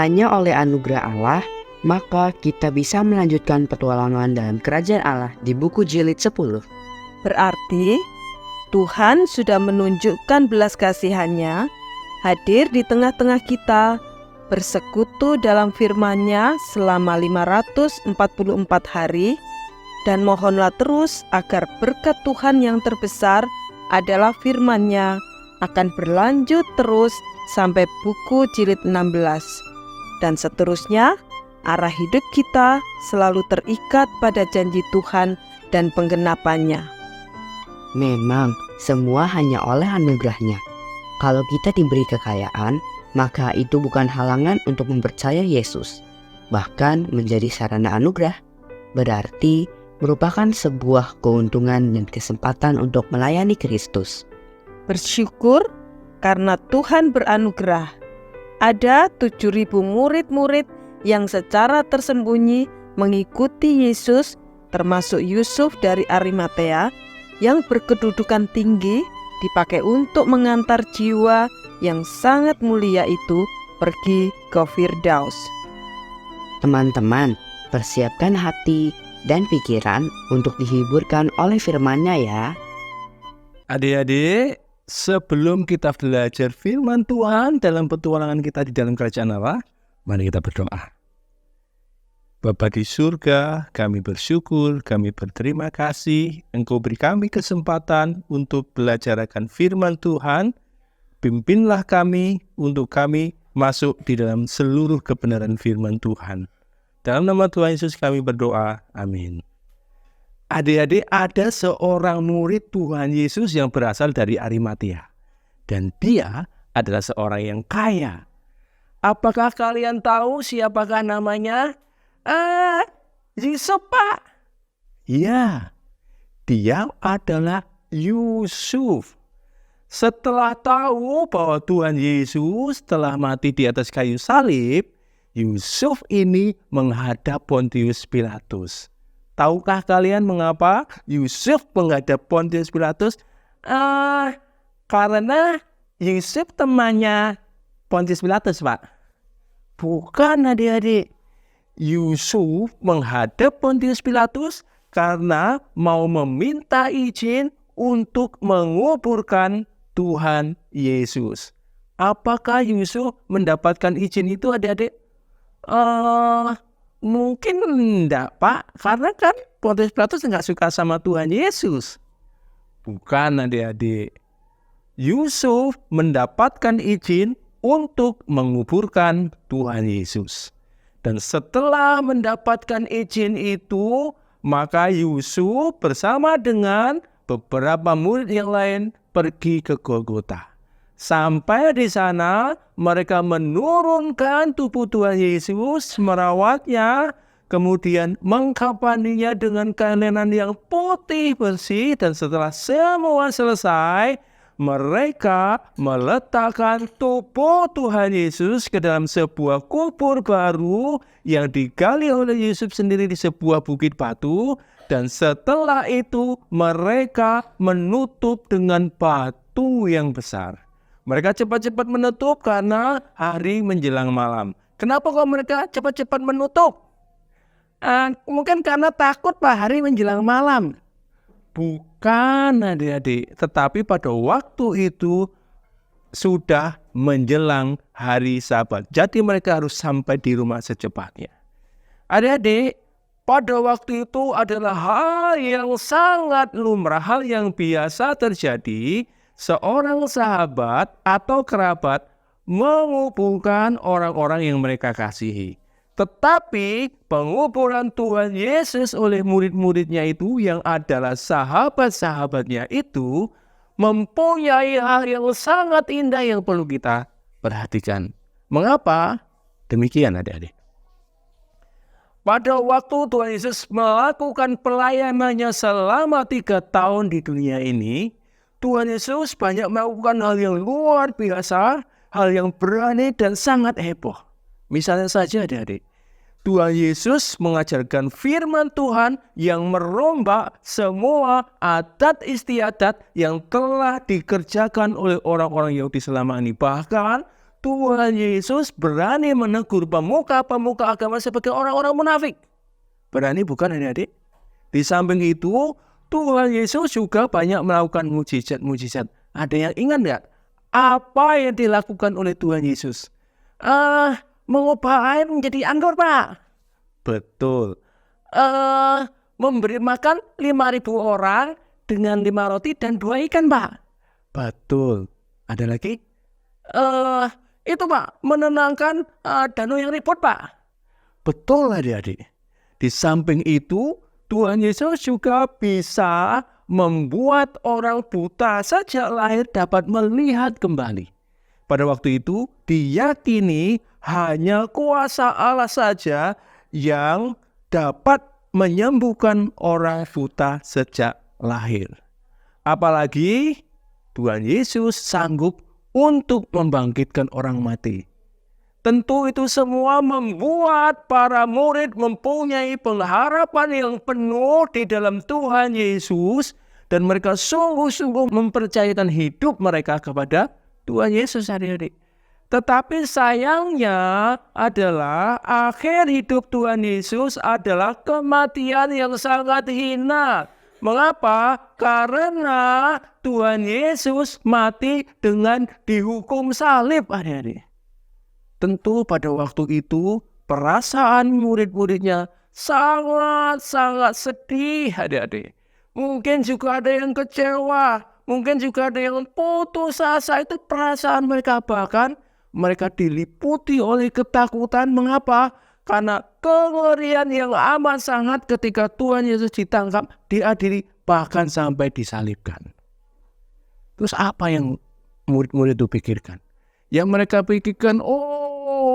hanya oleh anugerah Allah, maka kita bisa melanjutkan petualangan dalam kerajaan Allah di buku Jilid 10. Berarti Tuhan sudah menunjukkan belas kasihan-Nya, hadir di tengah-tengah kita, bersekutu dalam firman-Nya selama 544 hari, dan mohonlah terus agar berkat Tuhan yang terbesar adalah firman-Nya akan berlanjut terus sampai buku Jilid 16. Dan seterusnya, arah hidup kita selalu terikat pada janji Tuhan dan penggenapannya. Memang, semua hanya oleh anugerah-Nya. Kalau kita diberi kekayaan, maka itu bukan halangan untuk mempercayai Yesus, bahkan menjadi sarana anugerah. Berarti merupakan sebuah keuntungan dan kesempatan untuk melayani Kristus. Bersyukur karena Tuhan beranugerah. Ada 7.000 murid-murid yang secara tersembunyi mengikuti Yesus, termasuk Yusuf dari Arimatea yang berkedudukan tinggi, dipakai untuk mengantar jiwa yang sangat mulia itu pergi ke Firdaus. Teman-teman, persiapkan hati dan pikiran untuk dihiburkan oleh firman-Nya ya. Adik-adik, sebelum kita belajar firman Tuhan dalam petualangan kita di dalam kerajaan Allah, mari kita berdoa. Bapa di surga, kami bersyukur, kami berterima kasih Engkau beri kami kesempatan untuk belajar akan firman Tuhan. Pimpinlah kami untuk kami masuk di dalam seluruh kebenaran firman Tuhan. Dalam nama Tuhan Yesus kami berdoa, amin. Adik-adik, ada seorang murid Tuhan Yesus yang berasal dari Arimatea. Dan dia adalah seorang yang kaya. Apakah kalian tahu siapakah namanya? Yusuf, Pak. Ya, dia adalah Yusuf. Setelah tahu bahwa Tuhan Yesus telah mati di atas kayu salib, Yusuf ini menghadap Pontius Pilatus. Tahukah kalian mengapa Yusuf menghadap Pontius Pilatus? Karena Yusuf temannya Pontius Pilatus, Pak. Bukan, adik-adik. Yusuf menghadap Pontius Pilatus karena mau meminta izin untuk menguburkan Tuhan Yesus. Apakah Yusuf mendapatkan izin itu, adik-adik? Mungkin enggak, Pak. Karena kan Pontius Pilatus enggak suka sama Tuhan Yesus. Bukan, adik-adik. Yusuf mendapatkan izin untuk menguburkan Tuhan Yesus. Dan setelah mendapatkan izin itu, maka Yusuf bersama dengan beberapa murid yang lain pergi ke Golgota. Sampai di sana mereka menurunkan tubuh Tuhan Yesus, merawatnya, kemudian mengkafaninya dengan kain lenan yang putih bersih, dan setelah semua selesai, mereka meletakkan tubuh Tuhan Yesus ke dalam sebuah kubur baru yang digali oleh Yusuf sendiri di sebuah bukit batu. Dan setelah itu mereka menutup dengan batu yang besar. Mereka cepat-cepat menutup karena hari menjelang malam. Kenapa kok mereka cepat-cepat menutup? Mungkin karena takut Pak, hari menjelang malam. Bukan, adik-adik. Tetapi pada waktu itu sudah menjelang hari Sabat. Jadi mereka harus sampai di rumah secepatnya. Adik-adik, pada waktu itu adalah hal yang sangat lumrah, hal yang biasa terjadi. Seorang sahabat atau kerabat menguburkan orang-orang yang mereka kasihi. Tetapi penguburan Tuhan Yesus oleh murid-muridnya itu yang adalah sahabat-sahabatnya itu mempunyai hal yang sangat indah yang perlu kita perhatikan. Mengapa? Demikian, adik-adik. Pada waktu Tuhan Yesus melakukan pelayanannya selama 3 tahun di dunia ini, Tuhan Yesus banyak melakukan hal yang luar biasa, hal yang berani dan sangat heboh. Misalnya saja, adik-adik, Tuhan Yesus mengajarkan firman Tuhan yang merombak semua adat istiadat yang telah dikerjakan oleh orang-orang Yahudi selama ini. Bahkan Tuhan Yesus berani menegur pemuka-pemuka agama sebagai orang-orang munafik. Berani bukan adik-adik? Di samping itu, Tuhan Yesus juga banyak melakukan mujizat-mujizat. Ada yang ingat nggak? Apa yang dilakukan oleh Tuhan Yesus? Mengubah air menjadi anggur, Pak. Betul. Memberi makan 5.000 orang dengan 5 roti dan 2 ikan, Pak. Betul. Ada lagi? Itu, Pak, menenangkan danau yang ribut, Pak. Betul, adik-adik. Di samping itu, Tuhan Yesus juga bisa membuat orang buta sejak lahir dapat melihat kembali. Pada waktu itu diyakini hanya kuasa Allah saja yang dapat menyembuhkan orang buta sejak lahir. Apalagi Tuhan Yesus sanggup untuk membangkitkan orang mati. Tentu itu semua membuat para murid mempunyai pengharapan yang penuh di dalam Tuhan Yesus dan mereka sungguh-sungguh mempercayakan hidup mereka kepada Tuhan Yesus, adik-adik. Tetapi sayangnya adalah akhir hidup Tuhan Yesus adalah kematian yang sangat hina. Mengapa? Karena Tuhan Yesus mati dengan dihukum salib, adik-adik. Tentu pada waktu itu perasaan murid-muridnya sangat-sangat sedih, adik-adik. Mungkin juga ada yang kecewa, mungkin juga ada yang putus asa. Itu perasaan mereka, bahkan mereka diliputi oleh ketakutan. Mengapa? Karena kengerian yang amat sangat ketika Tuhan Yesus ditangkap, diadili, bahkan sampai disalibkan. Terus apa yang murid-murid itu pikirkan? Yang mereka pikirkan,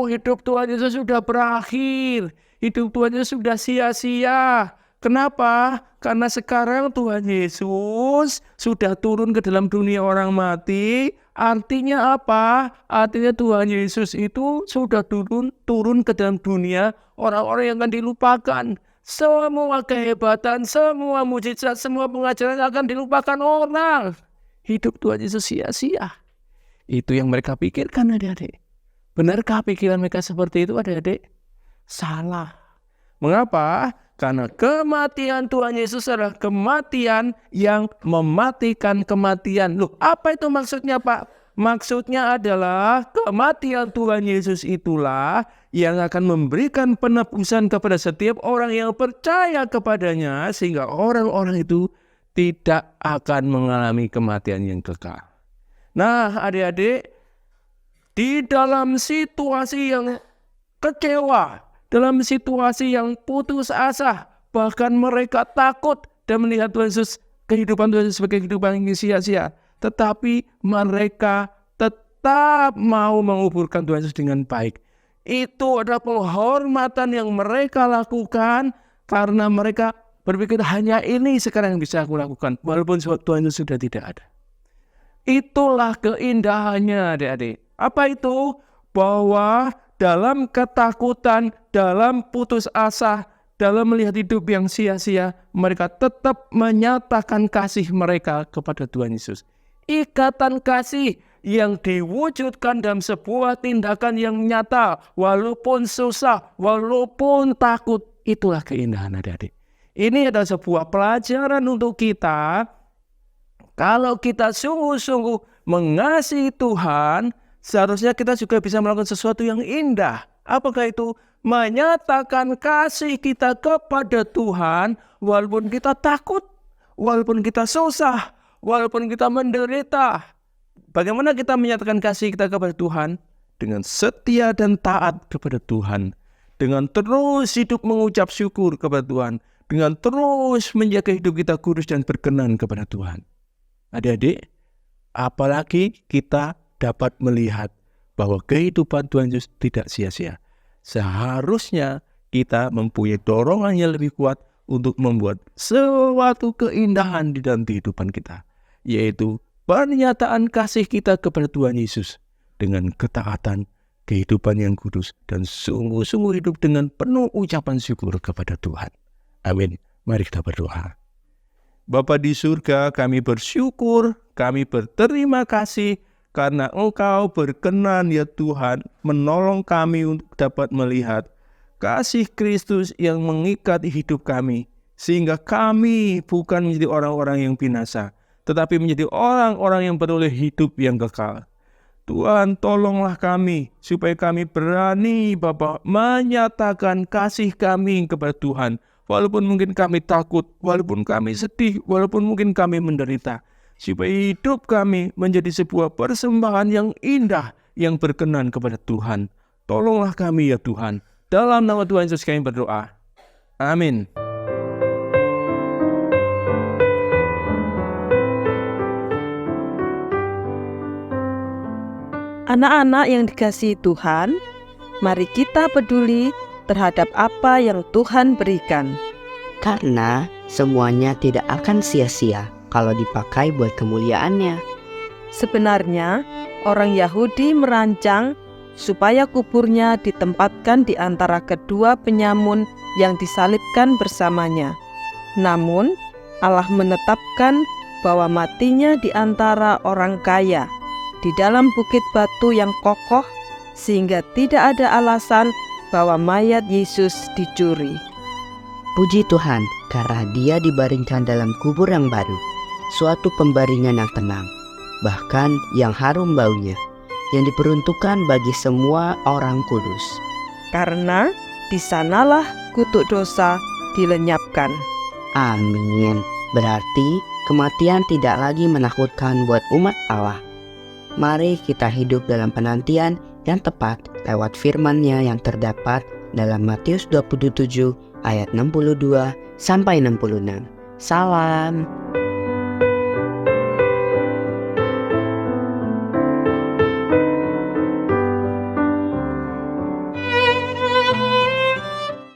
hidup Tuhan Yesus sudah berakhir. Hidup Tuhan Yesus sudah sia-sia. Kenapa? Karena sekarang Tuhan Yesus sudah turun ke dalam dunia orang mati. Artinya apa? Artinya Tuhan Yesus itu sudah turun ke dalam dunia orang-orang yang akan dilupakan. Semua kehebatan, semua mujizat, semua pengajaran akan dilupakan orang. Hidup Tuhan Yesus sia-sia. Itu yang mereka pikirkan, adik-adik. Benarkah pikiran mereka seperti itu, adik-adik? Salah. Mengapa? Karena kematian Tuhan Yesus adalah kematian yang mematikan kematian. Loh, apa itu maksudnya, Pak? Maksudnya adalah kematian Tuhan Yesus itulah yang akan memberikan penebusan kepada setiap orang yang percaya kepadanya, sehingga orang-orang itu tidak akan mengalami kematian yang kekal. Nah, adik-adik, di dalam situasi yang kecewa, dalam situasi yang putus asa, bahkan mereka takut dan melihat Tuhan Yesus, kehidupan Tuhan Yesus sebagai kehidupan yang sia-sia. Tetapi mereka tetap mau menguburkan Tuhan Yesus dengan baik. Itu adalah penghormatan yang mereka lakukan karena mereka berpikir hanya ini sekarang yang bisa aku lakukan, walaupun Tuhan Yesus sudah tidak ada. Itulah keindahannya, adik-adik. Apa itu? Bahwa dalam ketakutan, dalam putus asa, dalam melihat hidup yang sia-sia, mereka tetap menyatakan kasih mereka kepada Tuhan Yesus. Ikatan kasih yang diwujudkan dalam sebuah tindakan yang nyata, walaupun susah, walaupun takut. Itulah keindahan, adik-adik. Ini adalah sebuah pelajaran untuk kita. Kalau kita sungguh-sungguh mengasihi Tuhan, seharusnya kita juga bisa melakukan sesuatu yang indah. Apakah itu? Menyatakan kasih kita kepada Tuhan walaupun kita takut, walaupun kita susah, walaupun kita menderita. Bagaimana kita menyatakan kasih kita kepada Tuhan? Dengan setia dan taat kepada Tuhan. Dengan terus hidup mengucap syukur kepada Tuhan. Dengan terus menjaga hidup kita kudus dan berkenan kepada Tuhan. Adik-adik, apalagi kita dapat melihat bahwa kehidupan Tuhan Yesus tidak sia-sia. Seharusnya kita mempunyai dorongan yang lebih kuat untuk membuat suatu keindahan di dalam kehidupan kita, yaitu pernyataan kasih kita kepada Tuhan Yesus dengan ketaatan, kehidupan yang kudus, dan sungguh-sungguh hidup dengan penuh ucapan syukur kepada Tuhan. Amin. Mari kita berdoa. Bapa di surga, kami bersyukur, kami berterima kasih karena Engkau berkenan ya Tuhan menolong kami untuk dapat melihat kasih Kristus yang mengikat hidup kami, sehingga kami bukan menjadi orang-orang yang binasa, tetapi menjadi orang-orang yang beroleh hidup yang kekal. Tuhan, tolonglah kami supaya kami berani Bapa menyatakan kasih kami kepada Tuhan. Walaupun mungkin kami takut, walaupun kami sedih, walaupun mungkin kami menderita. Supaya hidup kami menjadi sebuah persembahan yang indah yang berkenan kepada Tuhan. Tolonglah kami ya Tuhan. Dalam nama Tuhan Yesus kami berdoa. Amin. Anak-anak yang dikasihi Tuhan, mari kita peduli terhadap apa yang Tuhan berikan. Karena semuanya tidak akan sia-sia kalau dipakai buat kemuliaannya. Sebenarnya, orang Yahudi merancang supaya kuburnya ditempatkan di antara kedua penyamun yang disalibkan bersamanya. Namun, Allah menetapkan bahwa matinya di antara orang kaya, di dalam bukit batu yang kokoh, sehingga tidak ada alasan bahwa mayat Yesus dicuri. Puji Tuhan, karena Dia dibaringkan dalam kubur yang baru, suatu pembaringan yang tenang, bahkan yang harum baunya, yang diperuntukkan bagi semua orang kudus. Karena di sanalah kutuk dosa dilenyapkan. Amin. Berarti kematian tidak lagi menakutkan buat umat Allah. Mari kita hidup dalam penantian yang tepat lewat firman-Nya yang terdapat dalam Matius 27 ayat 62 sampai 66. Salam.